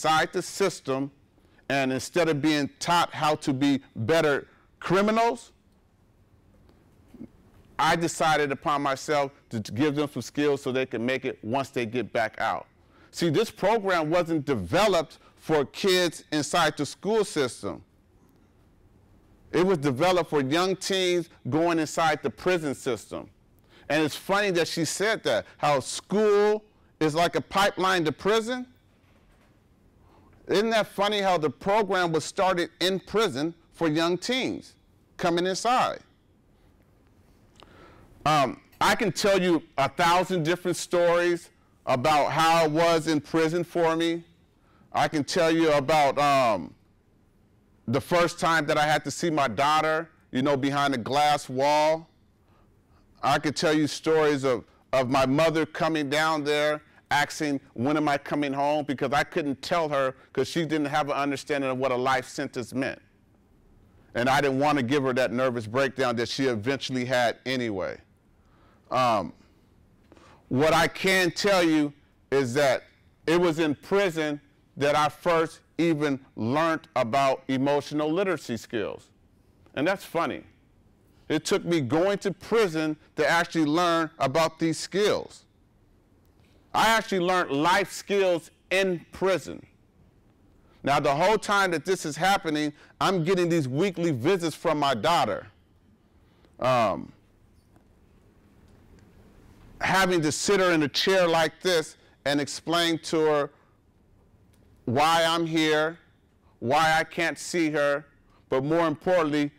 inside the system, and instead of being taught how to be better criminals, I decided upon myself to give them some skills so they can make it once they get back out. See, this program wasn't developed for kids inside the school system. It was developed for young teens going inside the prison system. And it's funny that she said that, how school is like a pipeline to prison. Isn't that funny how the program was started in prison for young teens coming inside? I can tell you 1,000 different stories about how it was in prison for me. I can tell you about the first time that I had to see my daughter, you know, behind a glass wall. I could tell you stories of my mother coming down there asking, when am I coming home? Because I couldn't tell her because she didn't have an understanding of what a life sentence meant. And I didn't want to give her that nervous breakdown that she eventually had anyway. What I can tell you is that it was in prison that I first even learned about emotional literacy skills. And that's funny. It took me going to prison to actually learn about these skills. I actually learned life skills in prison. Now, the whole time that this is happening, I'm getting these weekly visits from my daughter. Having to sit her in a chair like this and explain to her why I'm here, why I can't see her, but more importantly,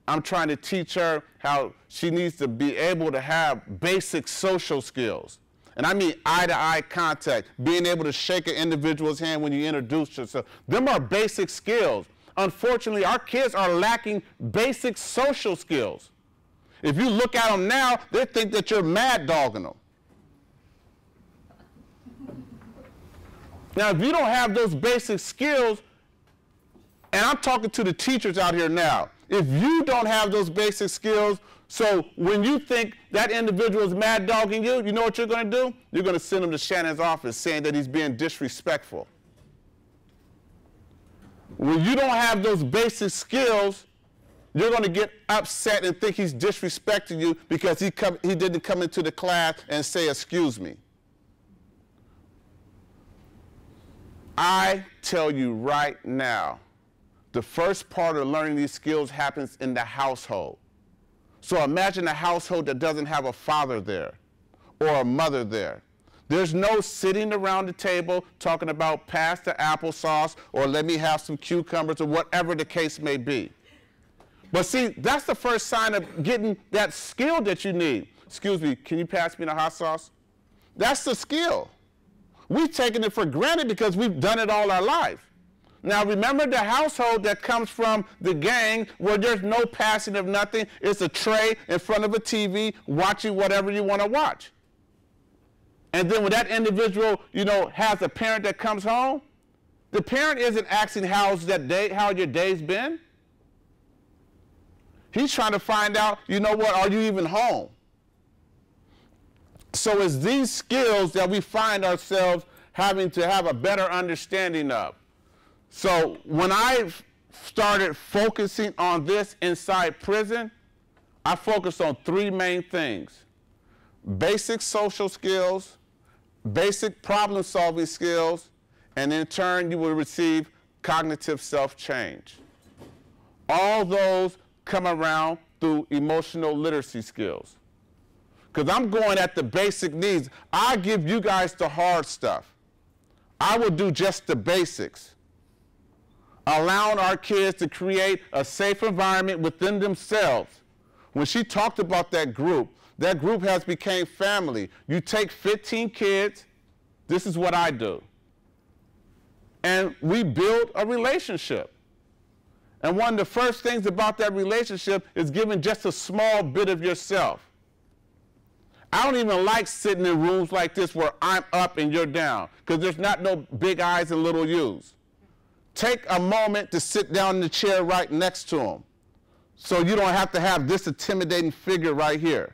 I'm trying to teach her how she needs to be able to have basic social skills. And I mean eye-to-eye contact, being able to shake an individual's hand when you introduce yourself. Them are basic skills. Unfortunately, our kids are lacking basic social skills. If you look at them now, they think that you're mad dogging them. Now, if you don't have those basic skills, and I'm talking to the teachers out here now, if you don't have those basic skills, so when you think that individual is mad dogging you, you know what you're going to do? You're going to send him to Shannon's office saying that he's being disrespectful. When you don't have those basic skills, you're going to get upset and think he's disrespecting you because he didn't come into the class and say, excuse me. I tell you right now, the first part of learning these skills happens in the household. So imagine a household that doesn't have a father there or a mother there. There's no sitting around the table talking about pass the applesauce or let me have some cucumbers or whatever the case may be. But see, that's the first sign of getting that skill that you need. Excuse me, can you pass me the hot sauce? That's the skill. We've taken it for granted because we've done it all our life. Now remember the household that comes from the gang where there's no passing of nothing. It's a tray in front of a TV watching whatever you want to watch. And then when that individual, you know, has a parent that comes home, the parent isn't asking how your day's been. He's trying to find out, you know what, are you even home? So it's these skills that we find ourselves having to have a better understanding of. So when I started focusing on this inside prison, I focused on three main things: basic social skills, basic problem-solving skills, and in turn you will receive cognitive self-change. All those come around through emotional literacy skills. Because I'm going at the basic needs. I give you guys the hard stuff. I will do just the basics. Allowing our kids to create a safe environment within themselves. When she talked about that group has become family. You take 15 kids, this is what I do. And we build a relationship. And one of the first things about that relationship is giving just a small bit of yourself. I don't even like sitting in rooms like this where I'm up and you're down, because there's not no big I's and little U's. Take a moment to sit down in the chair right next to them, so you don't have to have this intimidating figure right here.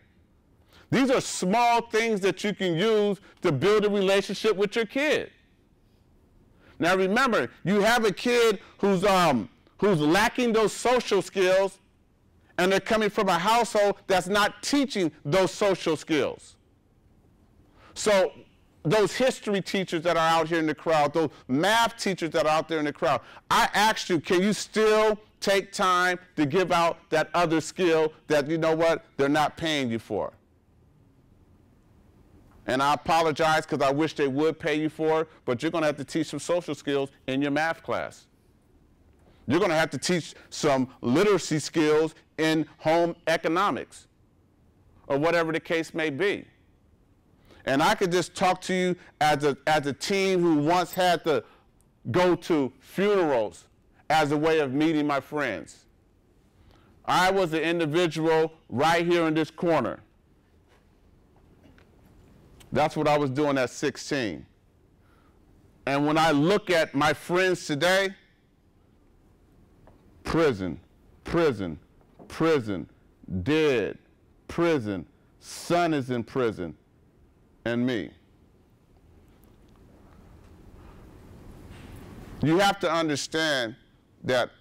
These are small things that you can use to build a relationship with your kid. Now remember, you have a kid who's lacking those social skills, and they're coming from a household that's not teaching those social skills. So those history teachers that are out here in the crowd, those math teachers that are out there in the crowd, I asked you, can you still take time to give out that other skill that, you know what, they're not paying you for? And I apologize because I wish they would pay you for it, but you're going to have to teach some social skills in your math class. You're going to have to teach some literacy skills in home economics or whatever the case may be. And I could just talk to you as a teen who once had to go to funerals as a way of meeting my friends. I was an individual right here in this corner. That's what I was doing at 16. And when I look at my friends today, prison, prison, prison, dead, prison, son is in prison, and me. You have to understand that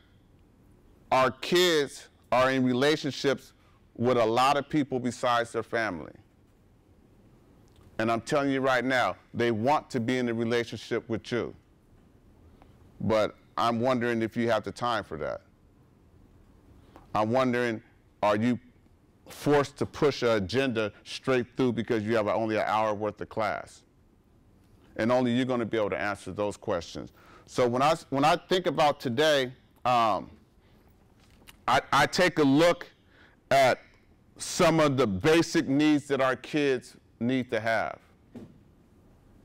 our kids are in relationships with a lot of people besides their family. And I'm telling you right now, they want to be in a relationship with you. But I'm wondering if you have the time for that. I'm wondering, are you forced to push an agenda straight through because you have only an hour worth of class? And only you're going to be able to answer those questions. So when I think about today, I take a look at some of the basic needs that our kids need to have.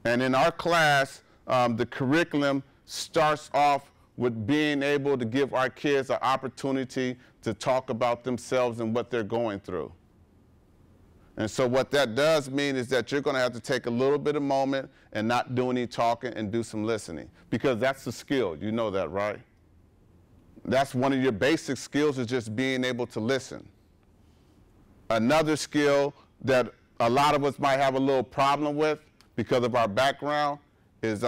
And in our class, the curriculum starts off with being able to give our kids an opportunity to talk about themselves and what they're going through. And so what that does mean is that you're going to have to take a little bit of moment and not do any talking and do some listening, because that's the skill. You know that, right? That's one of your basic skills, is just being able to listen. Another skill that a lot of us might have a little problem with because of our background is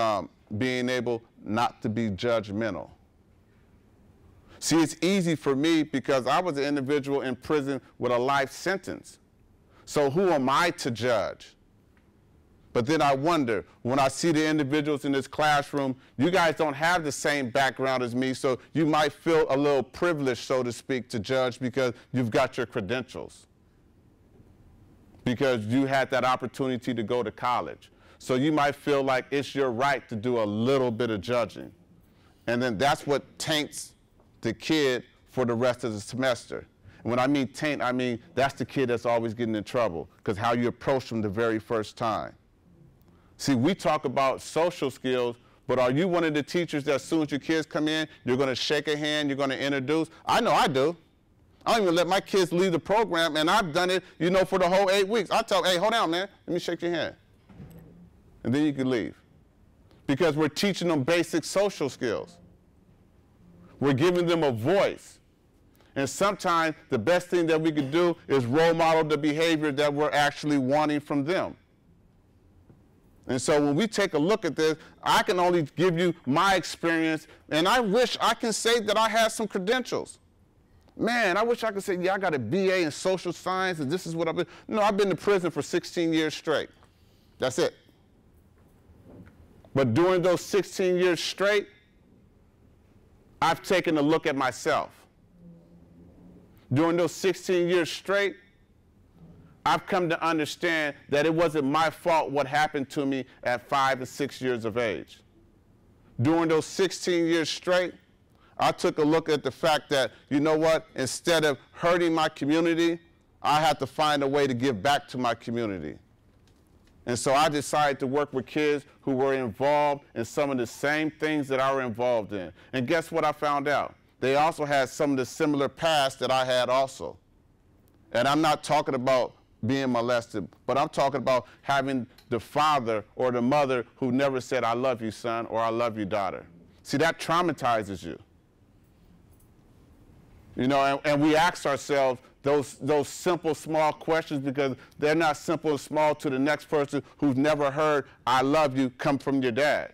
being able not to be judgmental. See, it's easy for me because I was an individual in prison with a life sentence. So who am I to judge? But then I wonder, when I see the individuals in this classroom, you guys don't have the same background as me, so you might feel a little privileged, so to speak, to judge because you've got your credentials, because you had that opportunity to go to college. So you might feel like it's your right to do a little bit of judging. And then that's what taints the kid for the rest of the semester. And when I mean taint, I mean that's the kid that's always getting in trouble, because how you approach them the very first time. See, we talk about social skills, but are you one of the teachers that as soon as your kids come in, you're going to shake a hand, you're going to introduce? I know I do. I don't even let my kids leave the program, and I've done it, you know, for the whole 8 weeks. I tell them, hey, hold on, man, let me shake your hand. And then you can leave. Because we're teaching them basic social skills. We're giving them a voice. And sometimes the best thing that we could do is role model the behavior that we're actually wanting from them. And so when we take a look at this, I can only give you my experience, and I wish I can say that I had some credentials. Man, I wish I could say, yeah, I got a BA in social science, and this is what I've been. No, I've been in prison for 16 years straight. That's it. But during those 16 years straight, I've taken a look at myself. During those 16 years straight, I've come to understand that it wasn't my fault what happened to me at 5 and 6 years of age. During those 16 years straight, I took a look at the fact that, you know what, instead of hurting my community, I had to find a way to give back to my community. And so I decided to work with kids who were involved in some of the same things that I were involved in. And guess what I found out? They also had some of the similar past that I had also. And I'm not talking about being molested, but I'm talking about having the father or the mother who never said, I love you, son, or I love you, daughter. See, that traumatizes you. You know, and we ask ourselves those simple, small questions because they're not simple and small to the next person who's never heard, I love you, come from your dad.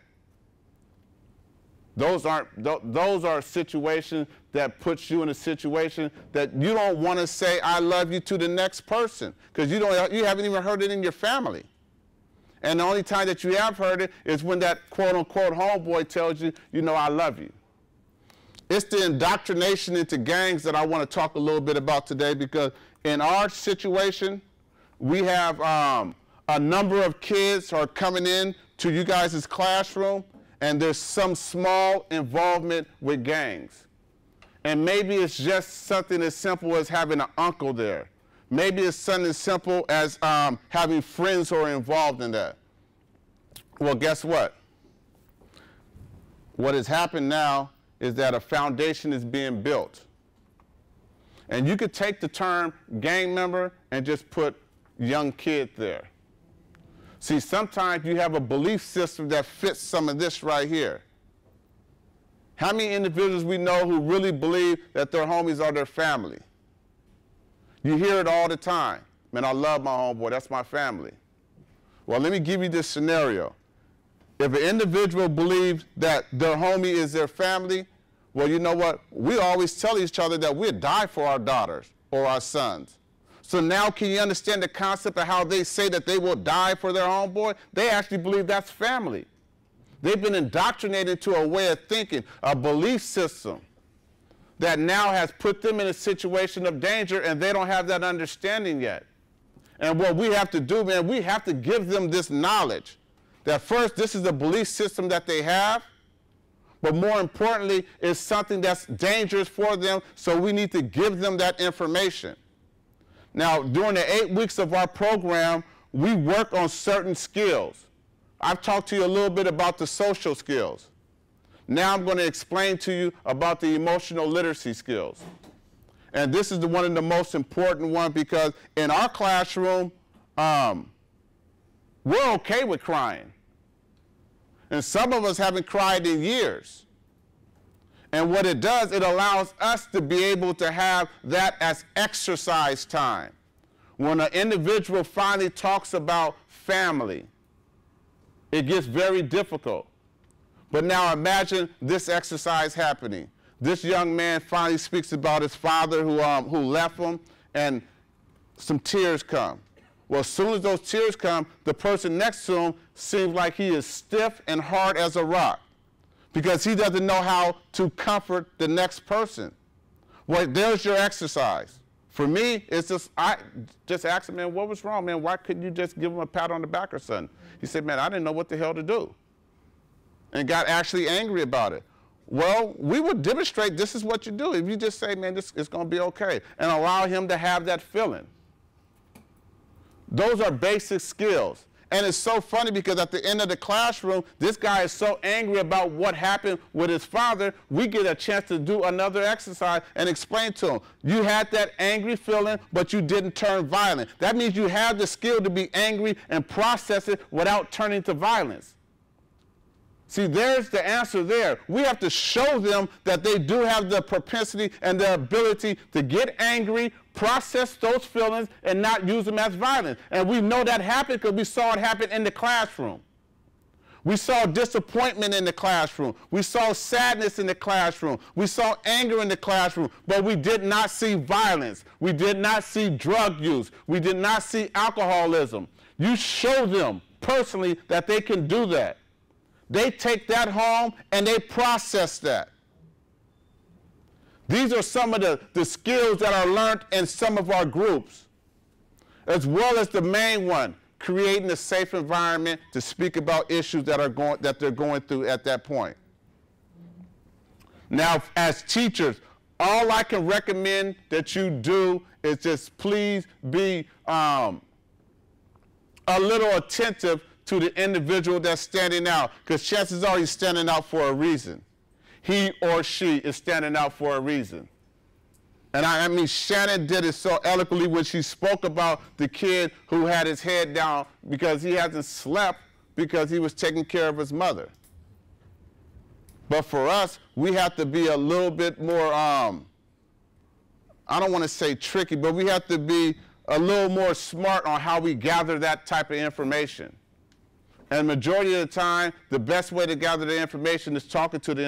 Those are situations that puts you in a situation that you don't want to say I love you to the next person, because you haven't even heard it in your family. And the only time that you have heard it is when that quote-unquote homeboy tells you, you know, I love you. It's the indoctrination into gangs that I want to talk a little bit about today, because in our situation, we have a number of kids who are coming in to you guys' classroom, and there's some small involvement with gangs. And maybe it's just something as simple as having an uncle there. Maybe it's something as simple as having friends who are involved in that. Well, guess what? What has happened now is that a foundation is being built. And you could take the term gang member and just put young kid there. See, sometimes you have a belief system that fits some of this right here. How many individuals we know who really believe that their homies are their family? You hear it all the time. Man, I love my homeboy, that's my family. Well, let me give you this scenario. If an individual believes that their homie is their family, well, you know what? We always tell each other that we'd die for our daughters or our sons. So now can you understand the concept of how they say that they will die for their homeboy? They actually believe that's family. They've been indoctrinated to a way of thinking, a belief system that now has put them in a situation of danger, and they don't have that understanding yet. And what we have to do, man, we have to give them this knowledge that first, this is a belief system that they have, but more importantly, it's something that's dangerous for them, so we need to give them that information. Now, during the 8 weeks of our program, we work on certain skills. I've talked to you a little bit about the social skills. Now I'm going to explain to you about the emotional literacy skills. And this is one of the most important ones, because in our classroom, we're okay with crying. And some of us haven't cried in years. And what it does, it allows us to be able to have that as exercise time. When an individual finally talks about family, it gets very difficult. But now imagine this exercise happening. This young man finally speaks about his father who left him, and some tears come. Well, as soon as those tears come, the person next to him seems like he is stiff and hard as a rock, because he doesn't know how to comfort the next person. Well, there's your exercise. For me, it's just, I just asked him, man, what was wrong, man? Why couldn't you just give him a pat on the back or something? He said, man, I didn't know what the hell to do. And got actually angry about it. Well, we would demonstrate this is what you do. If you just say, man, this is going to be okay, and allow him to have that feeling. Those are basic skills. And it's so funny, because at the end of the classroom, this guy is so angry about what happened with his father, we get a chance to do another exercise and explain to him, you had that angry feeling, but you didn't turn violent. That means you have the skill to be angry and process it without turning to violence. See, there's the answer there. We have to show them that they do have the propensity and the ability to get angry, process those feelings, and not use them as violence. And we know that happened because we saw it happen in the classroom. We saw disappointment in the classroom. We saw sadness in the classroom. We saw anger in the classroom, but we did not see violence. We did not see drug use. We did not see alcoholism. You show them personally that they can do that. They take that home and they process that. These are some of the skills that are learned in some of our groups, as well as the main one, creating a safe environment to speak about issues that they're going through at that point. Now, as teachers, all I can recommend that you do is just please be a little attentive to the individual that's standing out, because chances are he's standing out for a reason. He or she is standing out for a reason. And I mean, Shannon did it so eloquently when she spoke about the kid who had his head down because he hasn't slept because he was taking care of his mother. But for us, we have to be a little bit more, I don't want to say tricky, but we have to be a little more smart on how we gather that type of information. And majority of the time, the best way to gather the information is talking to the